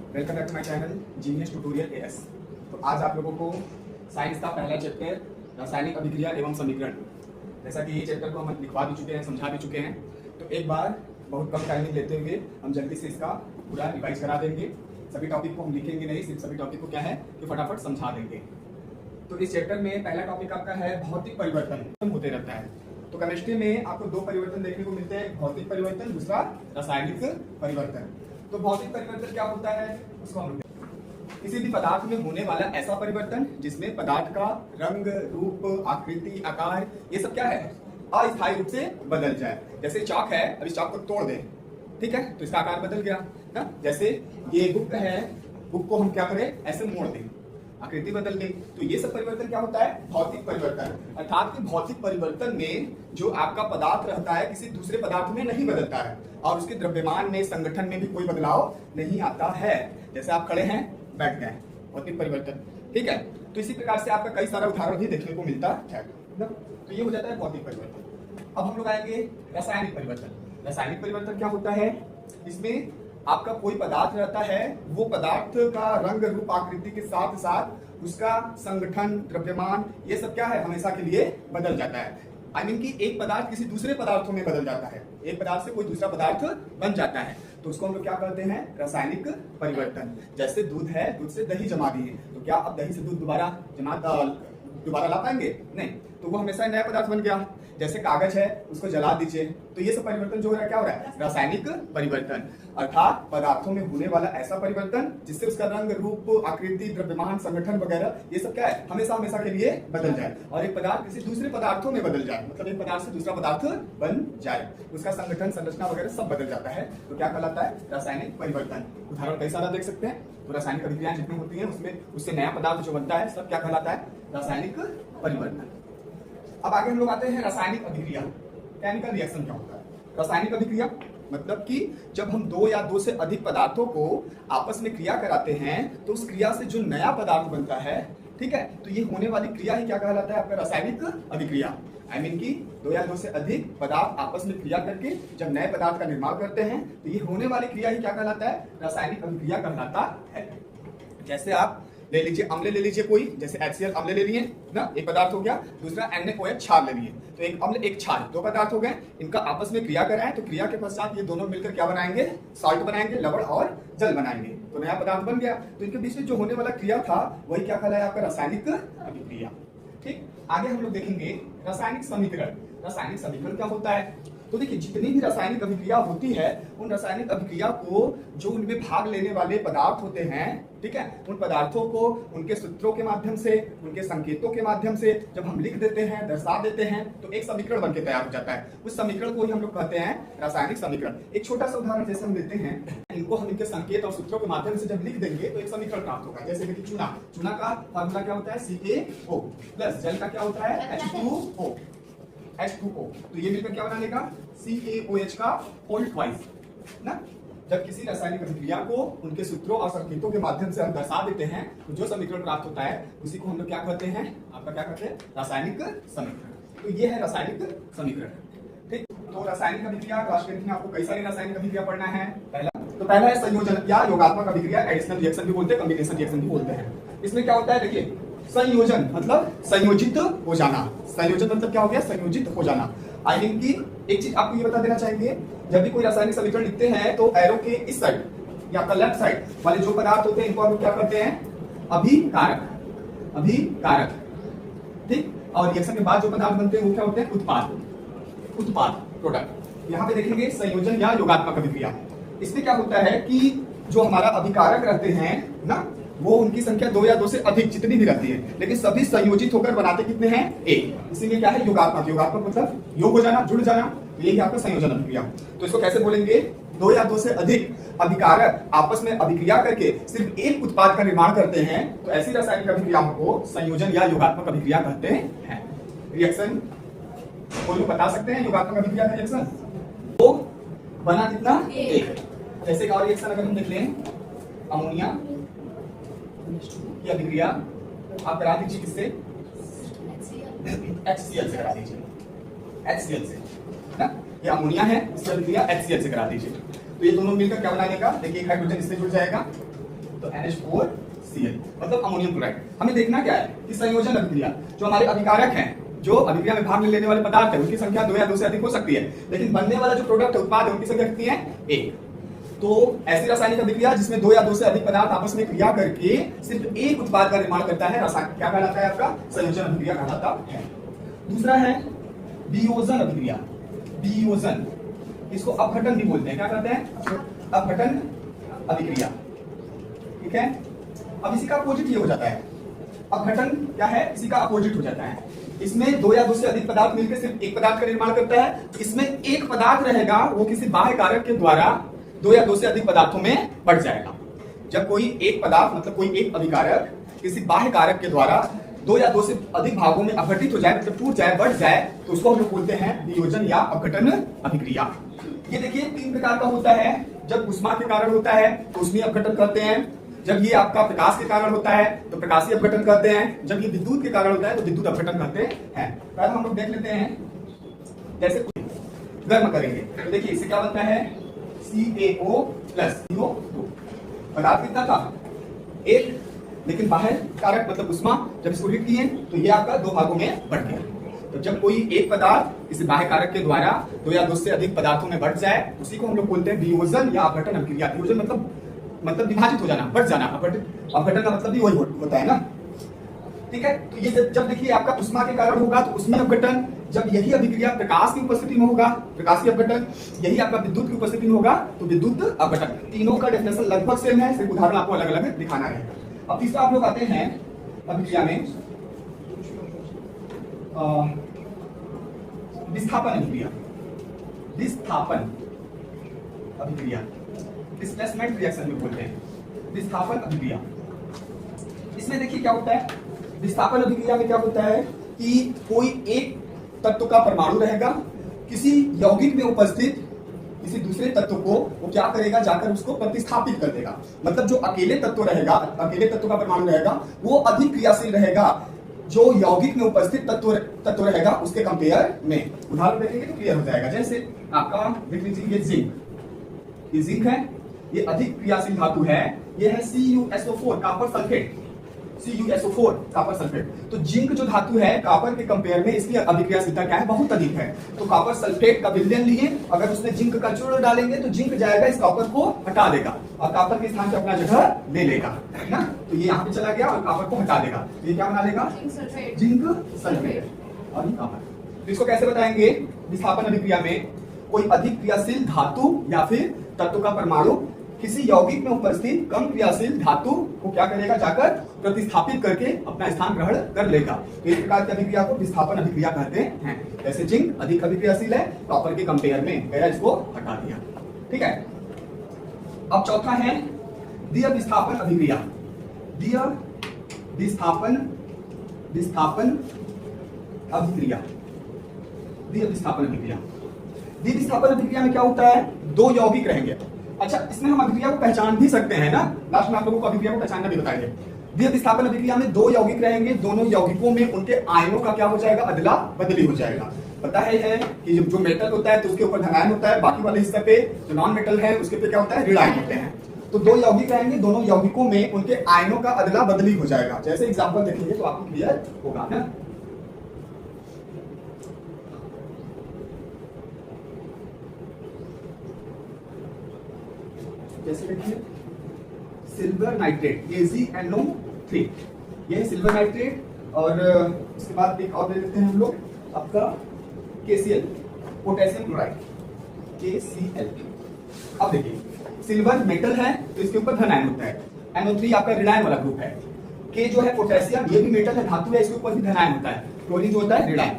Welcome back to my channel genius tutorial AS. तो आज आप लोगों को साइंस का पहला चैप्टर रासायनिक अभिक्रिया एवं समीकरण, जैसा कि ये चैप्टर को हम लिखवा भी चुके हैं, समझा भी चुके हैं, तो एक बार बहुत कम टाइमिंग लेते हुए हम जल्दी से इसका पूरा रिवाइज करा देंगे। सभी टॉपिक को हम लिखेंगे नहीं, सिर्फ सभी टॉपिक को क्या है कि फटाफट समझा देंगे। तो इस चैप्टर में पहला टॉपिक आपका है भौतिक परिवर्तन होते रहता है। तो केमिस्ट्री में आपको दो परिवर्तन देखने को मिलते हैं, भौतिक परिवर्तन, दूसरा रासायनिक परिवर्तन। तो भौतिक परिवर्तन क्या होता है उसको हम किसी भी पदार्थ में होने वाला ऐसा परिवर्तन जिसमें पदार्थ का रंग, रूप, आकृति, आकार ये सब क्या है अस्थायी रूप से बदल जाए। जैसे चाक है, अब इस चाक को तोड़ दें, ठीक है, तो इसका आकार बदल गया ना। जैसे ये बुक है, बुक को हम क्या करें ऐसे मोड़ दें, आकृति बदल गई। तो ये सब परिवर्तन क्या होता है भौतिक परिवर्तन। अर्थात कि भौतिक परिवर्तन में जो आपका पदार्थ रहता है किसी दूसरे पदार्थ में नहीं बदलता है और उसके द्रव्यमान में, संगठन में भी कोई बदलाव नहीं आता है। जैसे आप खड़े हैं, बैठ गए, भौतिक परिवर्तन, ठीक है। तो इसी प्रकार से आपका कई सारा उदाहरण भी देखने को मिलता है। तो ये हो जाता है भौतिक परिवर्तन। अब हम लोग आएंगे रासायनिक परिवर्तन। रासायनिक परिवर्तन क्या होता है, इसमें आपका कोई पदार्थ रहता है, वो पदार्थ का रंग, रूप, आकृति के साथ साथ उसका संगठन, द्रव्यमान ये सब क्या है हमेशा के लिए बदल जाता है। आई मीन कि एक पदार्थ किसी दूसरे पदार्थों में बदल जाता है, एक पदार्थ से कोई दूसरा पदार्थ बन जाता है, तो उसको हम लोग क्या कहते हैं रासायनिक परिवर्तन। जैसे दूध है, दूध से दही जमा दिए, तो क्या अब दही से दूध दोबारा ला पाएंगे? नहीं, तो वो हमेशा नया पदार्थ बन गया। जैसे कागज है, उसको जला दीजिए, तो ये सब परिवर्तन जो हो रहा है क्या हो रहा है रासायनिक परिवर्तन। अर्थात पदार्थों में होने वाला ऐसा परिवर्तन जिससे उसका रंग, रूप, आकृति, द्रव्यमान, संगठन वगैरह ये सब क्या है हमेशा हमेशा के लिए बदल जाए और एक पदार्थ किसी दूसरे पदार्थों में बदल जाए, मतलब एक पदार्थ से दूसरा पदार्थ बन जाए, उसका संगठन, संरचना वगैरह सब बदल जाता है, तो क्या कहलाता है रासायनिक परिवर्तन। उदाहरण कई सारा देख सकते हैं। तो रासायनिक अभिक्रियाएं जितनी होती है उसमें उससे नया पदार्थ जो बनता है सब क्या कहलाता है रासायनिक परिवर्तन। अब आगे हम लोग आते हैं रासायनिक अभिक्रिया। केमिकल रिएक्शन क्या होता है? रासायनिक अभिक्रिया मतलब कि जब हम दो या दो से अधिक पदार्थों को आपस में क्रिया कराते हैं तो उस क्रिया से जो नया पदार्थ बनता है, ठीक है, तो ये होने वाली क्रिया ही क्या कहलाता है आपका रासायनिक अभिक्रिया। आई मीन कि दो या दो से अधिक पदार्थ आपस में क्रिया करके जब नए पदार्थ का निर्माण करते हैं तो ये होने वाली क्रिया ही क्या कहलाता है रासायनिक अभिक्रिया कहलाता है। जैसे आप ले लीजिए, अम्ल ले लीजिए कोई, जैसे HCl अम्ल ले लिए ना, एक पदार्थ हो गया, दूसरा NaOH क्षार ले लिए, तो एक अम्ल एक क्षार, दो पदार्थ हो गए, इनका आपस में क्रिया कराएं तो क्रिया के पश्चात ये दोनों मिलकर क्या बनाएंगे साल्ट बनाएंगे, लवण और जल बनाएंगे, तो नया पदार्थ बन गया। तो इनके बीच में जो होने वाला क्रिया था वही क्या कहलाया आपका रासायनिक अभिक्रिया। ठीक, आगे हम लोग देखेंगे रासायनिक समीकरण। रासायनिक समीकरण क्या होता है? तो देखिए जितनी भी रासायनिक अभिक्रिया होती है उन रासायनिक अभिक्रिया को जो उनमें भाग लेने वाले पदार्थ होते हैं, ठीक है, उन पदार्थों को उनके सूत्रों के माध्यम से, उनके संकेतों के माध्यम से जब हम लिख देते हैं, दर्शा देते हैं तो एक समीकरण बनके तैयार हो जाता है। उस समीकरण को ही हम लोग कहते हैं रासायनिक समीकरण। एक छोटा सा उदाहरण जैसे हम लेते हैं, इनको हम इनके संकेत और सूत्रों के माध्यम से जब लिख देंगे तो एक समीकरण प्राप्त होगा। जैसे कि चूना का फॉर्मूला क्या होता है CaO प्लस जल का क्या होता है H2O, तो ये मिलकर क्या बना लेगा CaOH का होल ट्वाइस ना। जब किसी रासायनिक अभिक्रिया को उनके सूत्रों और संकेतों के माध्यम से हम दर्शा देते हैं तो जो समीकरण प्राप्त होता है उसी को हम लोग क्या कहते हैं आपका क्या कहते हैं रासायनिक समीकरण। तो ये है रासायनिक समीकरण। ठीक, तो रासायनिक अभिक्रिया में आपको कई सारी रासायनिक अभिक्रिया पढ़ना है। पहला है संयोजन या योगात्मक अभिक्रिया, एडिशनल रिएक्शन भी बोलते हैं, कॉम्बिनेशन रिएक्शन भी बोलते हैं। इसमें क्या होता है देखिए, संयोजन मतलब संयोजित हो जाना। संयोजन मतलब क्या हो गया संयोजित हो जाना। आई मीन की एक चीज आपको ये बता देना चाहिए, जब भी कोई रासायनिक समीकरण लिखते हैं तो एरो के इस साइड या आपका लेफ्ट साइड वाले जो पदार्थ होते हैं इनको हम क्या करते हैं अभिकारक, अभिकारक, ठीक, और रिएक्शन के बाद जो पदार्थ बनते हैं वो क्या होते हैं उत्पाद, उत्पाद, प्रोडक्ट। यहाँ पे देखेंगे संयोजन या योगात्मक अभिक्रिया। इसमें क्या होता है कि जो हमारा अभिकारक रहते हैं ना वो उनकी संख्या दो या दो से अधिक जितनी भी रहती है, लेकिन सभी संयोजित होकर बनाते कितने हैं एक। इसीलिए क्या है योगात्मक। योगात्मक मतलब योग हो जाना, जुड़ जाना, तो यही आपका संयोजन अभिक्रिया। तो इसको कैसे बोलेंगे? दो या दो से अधिक अभिकारक आपस में अभिक्रिया करके सिर्फ एक उत्पाद का निर्माण करते हैं तो ऐसी रासायनिक अभिक्रियाओं को संयोजन या योगात्मक अभिक्रिया कहते हैं। रिएक्शन कोई लोग बता सकते हैं योगात्मक अभिक्रिया का रिएक्शन? तो बना कितना एक। जैसे और रिएक्शन अगर हम देख लें, अमोनिया की अभिक्रिया आप करा दीजिए किससे HCl से करा दीजिए, HCl से ना, ये अमोनिया है, इसकी अभिक्रिया HCl से करा दीजिए। तो ये दोनों मिलकर क्या बना देगा देखिए, एक हाइड्रोजन इससे जुड़ जाएगा, तो NH4Cl मतलब अमोनियम क्लोराइड। हमें देखना क्या है कि संयोजन अभिक्रिया जो हमारे अभिकारक हैं, जो अभिक्रिया में भाग लेने वाले पदार्थ है, उनकी संख्या 2 या 2 से अधिक हो सकती है, लेकिन बनने वाला जो प्रोडक्ट है, उत्पाद है, उनकी संख्या कितनी है? 1। तो ऐसी रासायनिक अभिक्रिया जिसमें 2 या 2 से अधिक पदार्थ आपस में क्रिया करके सिर्फ एक उत्पाद का निर्माण करता है, रासायनिक क्या कहलाता है? आपका संयोजन अभिक्रिया कहलाता है। दूसरा है वियोजन अभिक्रिया। वियोजन, इसको अपघटन भी बोलते हैं। क्या कहते हैं? अपघटन अभिक्रिया। ठीक है, अब इसी का अपोजिट ये हो जाता है। अपघटन क्या है? इसी का अपोजिट हो जाता है। इसमें 2 या 2 से अधिक पदार्थ मिलकर सिर्फ एक पदार्थ का निर्माण करता है। इसमें एक पदार्थ रहेगा, वो किसी बाह्य कारक के द्वारा 2 या 2 से अधिक पदार्थों में बढ़ जाएगा। जब कोई एक पदार्थ मतलब कोई एक अभिकारक किसी बाह्य कारक के द्वारा 2 या 2 से अधिक भागों में अपघटित हो जाए, मतलब टूट जाए, बढ़ जाए, तो उसको हम लोग बोलते हैं वियोजन या अपघटन अभिक्रिया। ये देखिए 3 प्रकार का होता है। जब ऊष्मा के कारण होता है तो ऊष्मीय अपघटन करते हैं। जब ये आपका प्रकाश के कारण होता है तो प्रकाशीय अपघटन करते हैं। जब ये विद्युत के कारण होता है तो विद्युत अपघटन करते हैं। पहले हम लोग देख लेते हैं, जैसे गर्म करेंगे तो देखिए इससे क्या बनता है? CaO plus CO2। पदार्थ कितना था? 1, लेकिन बाहर कारक मतलब ऊष्मा जब इसको हीट किए तो ये आपका 2 भागों में बढ़ गया। तो जब कोई एक पदार्थ किसी बाह्य कारक के द्वारा 2 या 2 से अधिक पदार्थों में बढ़ जाए, उसी को हम लोग बोलते हैं वियोजन या अपघटन अभिक्रिया। वियोजन मतलब विभाजित हो जाना, बढ़ जाना। अपघटन का मतलब भी वही होता है ना। ठीक है, तो ये जब देखिए आपका ऊष्मा के कारण होगा तो ऊष्मीय अपघटन। जब यही अभिक्रिया प्रकाश की उपस्थिति में होगा, प्रकाशीय अपघटन। यही आपका विद्युत की उपस्थिति में होगा तो विद्युत अपघटन। तीनों का डेफिनेशन लगभग सेम है, सिर्फ उदाहरण आपको अलग अलग दिखाना है। अब तीसरा आप लोग आते हैं अभिक्रिया में विस्थापन अभिक्रिया। विस्थापन अभिक्रिया, डिस्प्लेसमेंट रिएक्शन में बोलते हैं। विस्थापन अभिक्रिया, इसमें देखिए क्या होता है? विस्थापन अभिक्रिया में क्या होता है कि कोई एक तत्व का परमाणु रहेगा, किसी यौगिक में उपस्थित किसी दूसरे तत्व को वो क्या करेगा? जाकर उसको प्रतिस्थापित कर देगा। मतलब जो अकेले तत्व रहेगा, अकेले तत्व का परमाणु रहेगा, वो अधिक क्रियाशील रहेगा जो यौगिक में उपस्थित तत्व रहेगा उसके कंपेयर में। उदाहरण देखेंगे तो क्लियर हो जाएगा। जैसे आपका देख लीजिए ये जिंक, ये जिंक है, ये अधिक क्रियाशील धातु है। ये है CuSO4 copper sulphate. CuSO4 copper sulphate. तो जिंक जो धातु है कापर के कंपेयर में इसकी अभिक्रियाशीलता क्या है? बहुत अधिक है। तो कॉपर सल्फेट का विलयन लिए, अगर उसमें जिंक का चूर्ण डालेंगे तो जिंक जाएगा, इस कॉपर को हटा देगा और कॉपर के स्थान पे अपना जगह ले लेगा, है ना। तो ये यहाँ पे चला गया और कॉपर को हटा देगा। ये क्या बना लेगा? जिंक सल्फेट और कॉपर। तो इसको कैसे बताएंगे? विस्थापन अभिक्रिया में कोई अधिक क्रियाशील धातु या फिर तत्व का परमाणु किसी यौगिक में उपस्थित कम क्रियाशील धातु को क्या करेगा? जाकर प्रतिस्थापित करके अपना स्थान ग्रहण कर लेगा। तो इस प्रकार की अभिक्रिया को विस्थापन अभिक्रिया कहते हैं। जैसे जिंक अधिक अभिक्रियाशील है कॉपर के कंपेयर में, गया इसको हटा दिया। ठीक है, अब चौथा है द्वितीय विस्थापन अभिक्रिया। द्वितीय विस्थापन अभिक्रिया। द्वितीय विस्थापन अभिक्रिया। द्वितीय विस्थापन अभिक्रिया में क्या होता है? 2 यौगिक रहेंगे। अच्छा, इसमें हम अभिक्रिया को पहचान भी सकते हैं ना, लास्ट में आप लोगों को अभिक्रिया को पहचानना भी बताएंगे। द्वितीय विस्थापन अभिक्रिया में 2 यौगिक रहेंगे, दोनों यौगिकों में उनके आयनों का क्या हो जाएगा? अदला बदली हो जाएगा। पता है कि जो मेटल होता है तो उसके ऊपर धनायन होता है, बाकी वाले हिस्से पे जो नॉन मेटल है उसके पे क्या होता है? ऋणायन होते हैं। तो 2 यौगिक रहेंगे, दोनों यौगिकों में उनके आयनों का अदला बदली हो जाएगा। जैसे एग्जाम्पल देखेंगे तो आपको क्लियर होगा ना। जैसे देखिए सिल्वर नाइट्रेट AgNO3, ये है सिल्वर नाइट्रेट। और उसके बाद एक और ले लेते हैं हम लोग आपका KCl, पोटेशियम क्लोराइड, KCl। अब देखिए सिल्वर मेटल है तो इसके ऊपर धन आयन होता है, NO3 आपका ऋणायन वाला ग्रुप है। K जो है पोटेशियम, ये भी मेटल है, धातु है, इसके ऊपर भी धन आयन होता है। क्लोरीन जो होता है ऋणायन।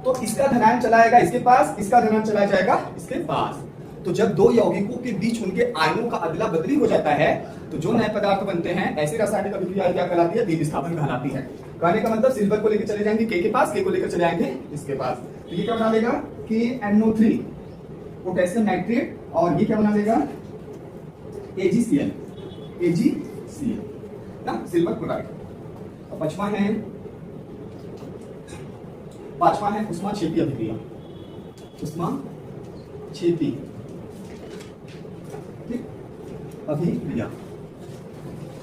तो इसका धन आयन चला जाएगा इसके पास, इसका धन आयन चला जाएगा इसके पास। तो जब 2 यौगिकों के बीच उनके आयनों का अदला बदली हो जाता है तो जो नए पदार्थ बनते हैं, ऐसी रासायनिक अभिक्रिया क्या कहलाती है? द्वितीय विस्थापन कहलाती है। कहने का मतलब सिल्वर को लेकर चले जाएंगे K के पास, K को लेकर चले आएंगे इसके पास। तो ये क्या बना लेगा? KNO3 पोटेशियम नाइट्रेट, और ये क्या बना लेगा? AgCl ना, सिल्वर क्लोराइड। और पांचवा है ऊष्माक्षेपी अभिक्रिया। ऊष्माक्षेपी अभिक्रिया।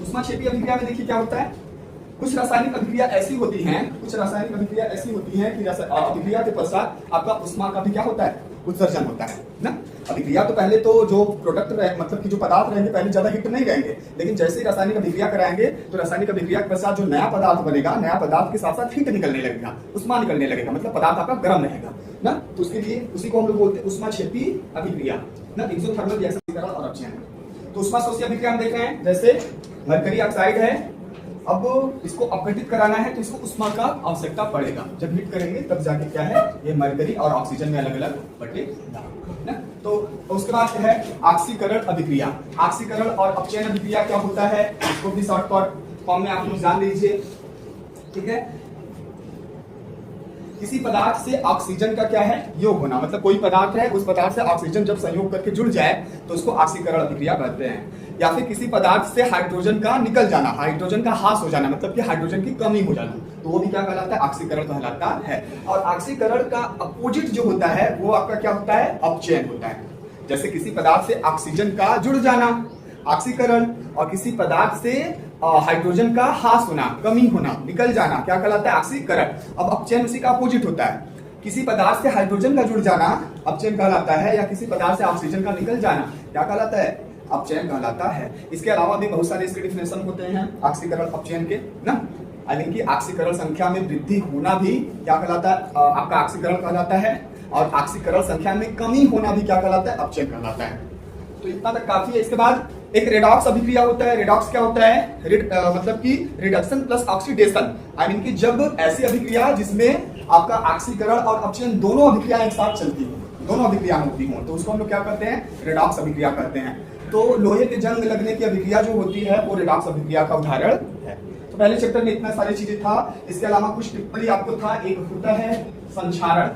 ऊष्माक्षेपीय अभिक्रिया में देखिए क्या होता है, कुछ रासायनिक अभिक्रिया ऐसी होती हैं, कुछ रासायनिक अभिक्रिया ऐसी होती हैं कि अभिक्रिया के पश्चात आपका ऊष्मा का भी क्या होता है, उत्सर्जन होता है ना। अभिक्रिया तो पहले तो जो प्रोडक्ट रहे, मतलब कि जो पदार्थ रहेंगे पहले ज्यादा हिट नहीं रहेंगे, लेकिन जैसे ही रासायनिक अभिक्रिया कराएंगे तो रासायनिक अभिक्रिया के पश्चात जो नया पदार्थ बनेगा, नया पदार्थ के साथ साथ हीट निकलने लगेगा, ऊष्मा निकलने लगेगा, मतलब पदार्थ आपका गर्म रहेगा ना। तो उसके लिए उसी को हम लोग बोलते हैं ऊष्माक्षेपी अभिक्रिया ना, एक्सोथर्मल रिएक्शन और अपचयन। तो ऊष्माशोषी अभिक्रिया हम देख रहे हैं, जैसे मरकरी ऑक्साइड है, अब इसको अपघटित कराना है तो इसको ऊष्मा का आवश्यकता पड़ेगा, जब हीट करेंगे तब जाके क्या है, ये मरकरी और ऑक्सीजन में अलग अलग बटेगा ना। तो उसके बाद क्या है, ऑक्सीकरण अभिक्रिया। ऑक्सीकरण और अपचयन अभिक्रिया क्या होता है, इसको भी शॉर्ट फॉर्म में आप लोग जान लीजिए, ठीक है। किसी पदार्थ से ऑक्सीजन का क्या है, योग होना, मतलब कोई पदार्थ है, उस पदार्थ से ऑक्सीजन जब संयोग करके जुड़ जाए तो उसको ऑक्सीकरण अभिक्रिया कहते हैं। या फिर किसी पदार्थ से हाइड्रोजन का निकल जाना, हाइड्रोजन का ह्रास हो जाना, मतलब कि हाइड्रोजन की कमी हो जाना, तो वो भी क्या कहलाता है, ऑक्सीकरण कहलाता है। और ऑक्सीकरण का अपोजिट जो होता है वो आपका क्या होता है, अपचयन होता है। जैसे किसी पदार्थ से ऑक्सीजन का जुड़ जाना ऑक्सीकरण, और किसी पदार्थ से हाइड्रोजन का ह्रास होना, कमी होना, निकल जाना, क्या कहलाता है, ऑक्सीकरण। अब अपचयन उसी का अपोजिट होता है, किसी पदार्थ से हाइड्रोजन का जुड़ जाना अपचयन कहलाता है, या किसी पदार्थ से ऑक्सीजन का निकल जाना क्या कहलाता है, अपचयन कहलाता है। इसके अलावा भी बहुत सारे इसके डिफिनेशन होते हैं ऑक्सीकरण अपचयन के ना, यानी कि ऑक्सीकरण संख्या में वृद्धि होना भी क्या कहलाता है, आपका ऑक्सीकरण कहलाता है, और ऑक्सीकरण संख्या में कमी होना भी क्या कहलाता है, अपचयन कहलाता है। तो इतना तक काफी है। इसके बाद एक रेडॉक्स अभिक्रिया होता है। रेडॉक्स क्या होता है, मतलब कि reduction plus oxidation, I mean कि जब ऐसी अभिक्रिया जिसमें आपका ऑक्सीकरण और अपचयन दोनों अभिक्रिया एक साथ चलती हो, दोनों अभिक्रिया होती हो, तो उसको हम लोग क्या करते हैं, रेडॉक्स अभिक्रिया करते हैं। तो लोहे के जंग लगने की अभिक्रिया जो होती है वो रेडॉक्स अभिक्रिया का उदाहरण है। तो पहले चैप्टर में इतना सारी चीजें था। इसके अलावा कुछ टिप्पणी आपको था, एक होता है संक्षारण।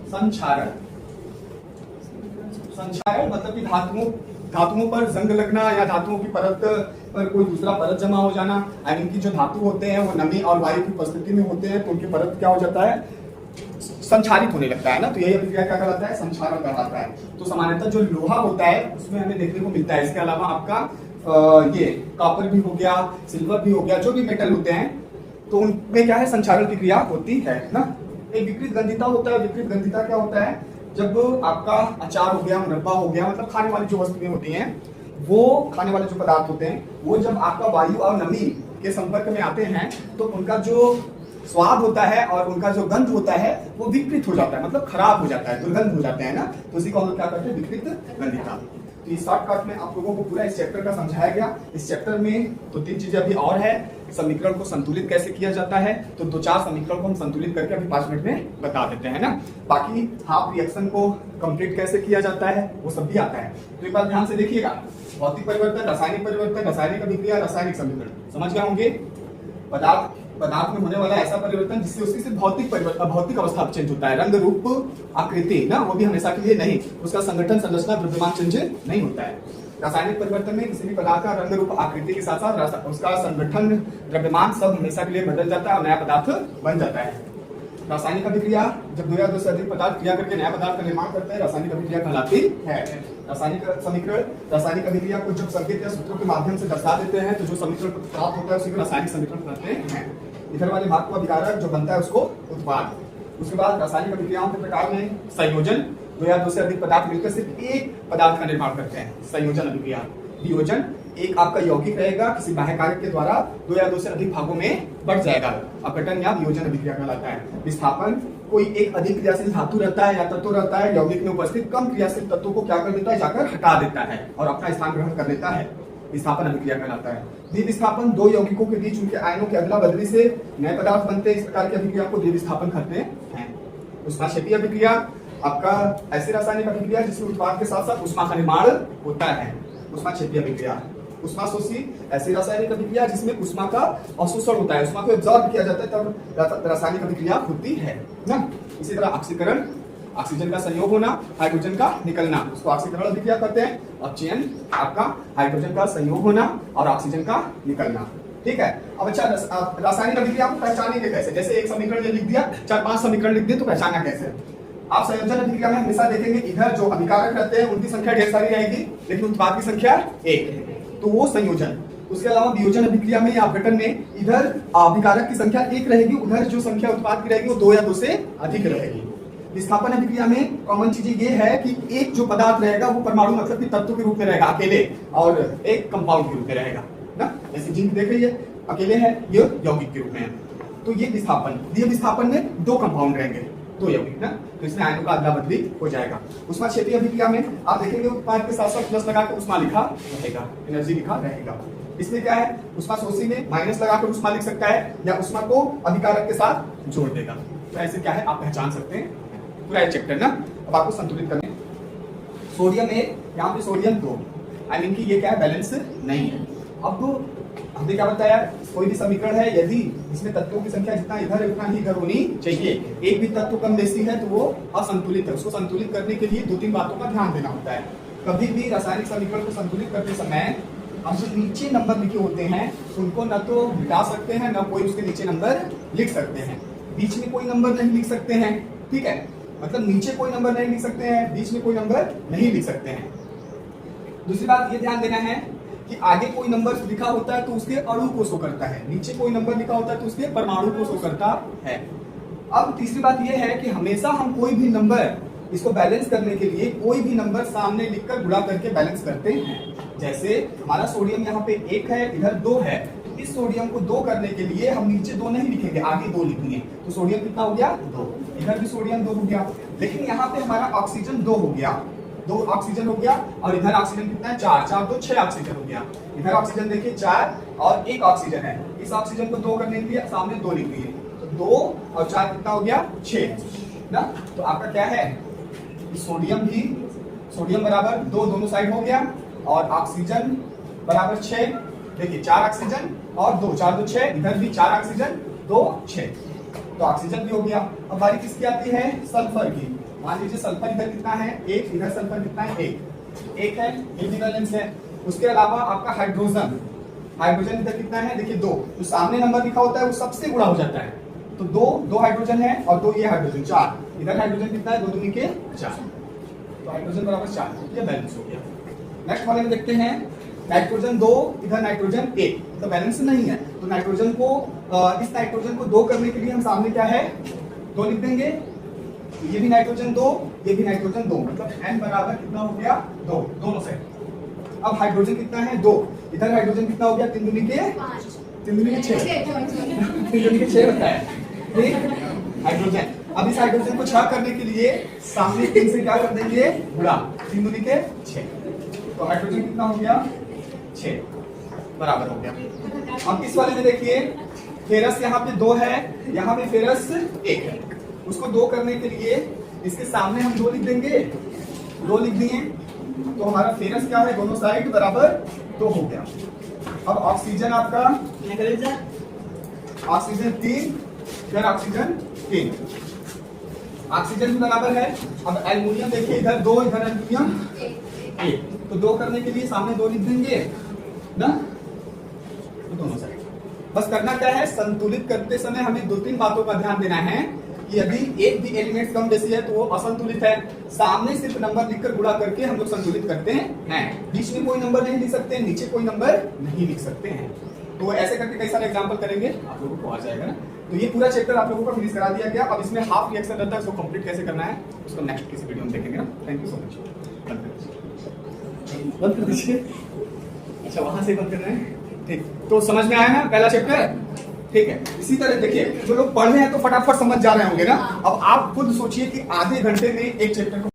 संक्षारण संक्षारण मतलब कि धातुओं पर जंग लगना, या धातुओं की परत पर कोई दूसरा परत जमा हो जाना, यानी कि जो धातु होते हैं वो नमी और वायु की उपस्थिति में होते हैं तो उनकी परत क्या हो जाता है, संक्षारित होने लगता है ना। तो यही अभिक्रिया क्या कहलाता है, संक्षारण कहलाता है। तो सामान्यतः जो लोहा होता है उसमें हमें देखने को मिलता है। इसके अलावा आपका ये कॉपर भी हो गया, सिल्वर भी हो गया, जो भी मेटल होते हैं तो उनमें क्या है, संक्षारण की क्रिया होती है ना। एक विकृत गंधिता होता है। विकृत गंधिता क्या होता है, जब आपका अचार हो गया, मुरब्बा हो गया, मतलब खाने वाली जो वस्तुएं होती हैं, वो खाने वाले जो पदार्थ होते हैं वो जब आपका वायु और नमी के संपर्क में आते हैं तो उनका जो स्वाद होता है और उनका जो गंध होता है वो विकृत हो जाता है, मतलब खराब हो जाता है, दुर्गंध हो जाते हैं ना। तो उसी को हम लोग क्या करते हैं, विकृत गंधिता। तो इस शॉर्टकट में आप लोगों को पूरा इस चैप्टर का समझाया गया। इस चैप्टर में तो 3 चीजें अभी और है। समीकरण को संतुलित कैसे किया जाता है, तो 2-4 समीकरण को हम संतुलित करके अभी 5 मिनट में बता देते हैं ना। बाकी हाफ रिएक्शन को कंप्लीट कैसे किया जाता है वो सब भी आता है। तो एक बार ध्यान से देखिएगा, भौतिक परिवर्तन, रासायनिक अभिक्रिया, रासायनिक समीकरण समझ गए होंगे। पदार्थ में होने वाला ऐसा परिवर्तन जिससे उसकी सिर्फ भौतिक अवस्था चेंज होता है, रंग रूप आकृति ना, वो भी हमेशा के लिए नहीं, उसका संगठन संरचना द्रव्यमान चेंज नहीं होता है। रासायनिक परिवर्तन में किसी भी पदार्थ का रंग रूप आकृति के साथ साथ उसका संगठन द्रव्यमान सब हमेशा के लिए बदल जाता है और नया पदार्थ बन जाता है। रासायनिक अभिक्रिया, जब 2 या 2 से अधिक पदार्थ क्रिया करके नया पदार्थ का निर्माण करते हैं, रासायनिक अभिक्रिया कहलाती है। रासायनिक समीकरण, रासायनिक अभिक्रिया को जब संकेत या सूत्रों के माध्यम से दर्शा देते हैं तो जो समीकरण प्राप्त होता है उसी को रासायनिक समीकरण कहते हैं। इधर वाले भाग को अभिकारक जो बनता है उसको उत्पाद। उसके बाद रासायनिक अभिक्रियाओं के प्रकार में संयोजन, 2 या 2 से अधिक पदार्थ मिलकर सिर्फ एक पदार्थ का निर्माण करते हैं, संयोजन अभिक्रिया। वियोजन, एक आपका यौगिक रहेगा, किसी बाह्य कारक के द्वारा 2 या 2 से अधिक भागों में बढ़ जाएगा, अपघटन या वियोजन अभिक्रिया कहलाता है। विस्थापन, कोई एक अधिक क्रियाशील धातु रहता है या तत्व रहता है, यौगिक में उपस्थित कम क्रियाशील तत्वों को क्या कर देता है, जाकर हटा देता है और अपना स्थान ग्रहण कर लेता है, विस्थापन अभिक्रिया कहलाता है। द्विविस्थापन, 2 यौगिकों के बीच उनके आयनों की अदला बदली से नए पदार्थ बनते हैं, इस प्रकार की अभिक्रिया को द्विविस्थापन कहते हैं। ऊष्माक्षेपीय अभिक्रिया, आपका ऐसी रासायनिक अभिक्रिया जिसमें उत्पाद के साथ साथ ऊष्मा का निर्माण होता है, ऊष्माक्षेपीय अभिक्रिया। ऊष्माशोषी, ऐसी रासायनिक अभिक्रिया जिसमें ऊष्मा का अवशोषण होता है, ऊष्मा को एब्जॉर्ब किया जाता है, तब रासायनिक अभिक्रिया होती है ना। इसी तरह ऑक्सीकरण, ऑक्सीजन का संयोग होना, हाइड्रोजन का निकलना, उसको ऑक्सीकरण अभिक्रिया कहते हैं। अपचयन, आपका हाइड्रोजन का संयोग होना और ऑक्सीजन का निकलना, ठीक है। अब अच्छा, रासायनिक अभिक्रिया को पहचानेंगे कैसे, जैसे एक समीकरण लिख दिया, 4-5 समीकरण लिख दिए तो पहचाना कैसे। आप संयोजन अभिक्रिया में हमेशा देखेंगे इधर जो अभिकारक रहते हैं उनकी संख्या ढेर सारी रहेगी लेकिन उत्पाद की संख्या 1 है, तो वो संयोजन। उसके अलावा वियोजन अभिक्रिया में या अपघटन में इधर अभिकारक की संख्या 1 रहेगी, उधर जो संख्या उत्पाद की रहेगी वो 2 या 2 से अधिक रहेगी। विस्थापन अभिक्रिया में कॉमन चीज ये है कि एक जो पदार्थ रहेगा वो परमाणु मतलब कि तत्व के रूप में रहेगा अकेले, और एक कंपाउंड के रूप में रहेगा ना। जैसे जिंक देख रही है अकेले है, ये यौगिक के रूप में है। तो ये विस्थापन में 2 कंपाउंड रहेंगे, 2 यौगिक ना, तो इसमें आयनों का अदला बदली हो जाएगा। उष्मा क्षेत्रीय अभिक्रिया में आप देखेंगे उत्पाद के साथ साथ प्लस लगाकर उष्मा लिखा रहेगा, एनर्जी लिखा रहेगा। इसमें क्या है, उष्मा शोषी में माइनस लगाकर उष्मा लिख सकता है, या उष्मा को अभिकारक के साथ जोड़ देगा। तो ऐसे क्या है आप पहचान सकते हैं पूरा चैप्टर ना। अब आपको संतुलित करने, सोडियम 1, यहाँ पे सोडियम 2, आई मीन कि ये क्या है, बैलेंस नहीं है। अब हमने क्या बताया, कोई भी समीकरण है यदि इसमें तत्वों की संख्या जितना इधर है उतना ही इधर होनी चाहिए, एक भी तत्व कम बेसी है तो वो असंतुलित है। उसको संतुलित करने के लिए 2-3 बातों का ध्यान देना होता है। कभी भी रासायनिक समीकरण को संतुलित करते समय हम जो नीचे नंबर लिखे होते हैं उनको न तो मिटा सकते हैं, न कोई उसके नीचे नंबर लिख सकते हैं। बीच में कोई नंबर नहीं लिख सकते हैं, ठीक है, मतलब नीचे कोई नंबर नहीं लिख सकते हैं, बीच में कोई नंबर नहीं लिख सकते हैं। दूसरी बात ये ध्यान देना है कि आगे कोई नंबर लिखा होता है तो उसके अणु को शो करता है, नीचे कोई नंबर लिखा होता है तो उसके परमाणु को शो करता है। अब तीसरी बात यह है कि हमेशा हम कोई भी नंबर इसको बैलेंस करने के लिए कोई भी नंबर सामने लिखकर गुणा करके बैलेंस करते हैं। जैसे हमारा सोडियम यहाँ पे 1 है, इधर 2 है, तो इस सोडियम को 2 करने के लिए हम नीचे 2 नहीं लिखेंगे, आगे 2 लिखेंगे। तो सोडियम कितना हो गया, 2, इधर भी सोडियम 2 हो गया। लेकिन यहाँ पे हमारा ऑक्सीजन 2 हो गया, 2 ऑक्सीजन हो गया, और इधर ऑक्सीजन कितना है, 4, 4 2 6 ऑक्सीजन हो गया। इधर ऑक्सीजन देखिए 4 और 1 ऑक्सीजन है, इस ऑक्सीजन को 2 करने के लिए सामने 2 लिख दिए, तो 2 और 4 कितना हो गया, 6 ना। तो आपका क्या है, सोडियम बराबर 2 दोनों साइड हो गया, और ऑक्सीजन बराबर 6, देखिए 4 ऑक्सीजन और 2, 4 2 6, इधर भी 4 ऑक्सीजन 2 6, तो ऑक्सीजन भी हो गया। अब बारी किसकी आती है, सल्फर की। मान लीजिए सल्फर इधर कितना है, 1, इधर सल्फर कितना है, 1 है, ये भी बैलेंस है। उसके अलावा आपका हाइड्रोजन इधर कितना है, देखिए 2, तो सामने नंबर लिखा होता है वो सबसे गुणा हो जाता है, तो 2 हाइड्रोजन है और 2 ये हाइड्रोजन 4, इधर हाइड्रोजन कितना है, 2 दूनी के 4, तो हाइड्रोजन बराबर 4, ये बैलेंस हो गया। नेक्स्ट वाले में देखते हैं, नाइट्रोजन 2, इधर नाइट्रोजन 1, तो बैलेंस नहीं है, तो नाइट्रोजन को इस नाइट्रोजन को 2 करने के लिए हम सामने क्या है, 2 लिख देंगे, ये भी नाइट्रोजन 2, ये भी नाइट्रोजन 2, मतलब n बराबर कितना हो गया, 2 दोनों साइड। अब हाइड्रोजन कितना है, 2, इधर हाइड्रोजन कितना हो गया, 3 दूनी के 6, 3 दूनी के 6 होता है, ठीक हाइड्रोजन। अब इस हाइड्रोजन को 6 करने के लिए सामने 3 से क्या कर देंगे, गुणा, 3 दूनी के 6, तो हाइड्रोजन कितना हो गया, 6 बराबर हो गया। अब इस वाले में देखिए, फेरस यहाँ पे 2 है, यहाँ पे फेरस 1 है, उसको 2 करने के लिए इसके सामने हम 2 लिख देंगे, 2 लिख दिए, तो हमारा फेरस क्या है, दोनों साइड बराबर 2 हो गया। अब ऑक्सीजन आपका ऑक्सीजन 3, इधर ऑक्सीजन 3, ऑक्सीजन भी बराबर है। अब एल्युमिनियम देखिए, इधर 2, इधर एल्युमिनियम 1, तो 2 करने के लिए सामने 2 लिख देंगे ना, तो दोनों साइड। बस करना क्या है, संतुलित करते समय हमें 2-3 बातों का ध्यान देना है कि यदि एक भी एलिमेंट कम बेसी है तो वो असंतुलित है। सामने सिर्फ नंबर लिखकर गुणा करके हम लोग संतुलित करते हैं, बीच में कोई नंबर नहीं लिख सकते, नीचे कोई नंबर नहीं लिख सकते हैं। तो ऐसे करके कई सारे एग्जांपल करेंगे, आप लोगों को आ जाएगा ना। तो ये पूरा चैप्टर आप लोगों को फिनिश करा दिया गया। अब इसमें हाफ रिएक्शन रहता है, उसको कंप्लीट कैसे करना है उसको नेक्स्ट किसी वीडियो में देखेंगे ना। Thank you so much. बंद कर दीजिए। अच्छा, वहां से बंद कर रहे हैं, ठीक। तो समझ में आया ना पहला चैप्टर, ठीक है। इसी तरह देखिए, जो लोग पढ़ रहे हैं तो फटाफट समझ जा रहे होंगे ना। अब आप खुद सोचिए कि आधे घंटे में एक चैप्टर को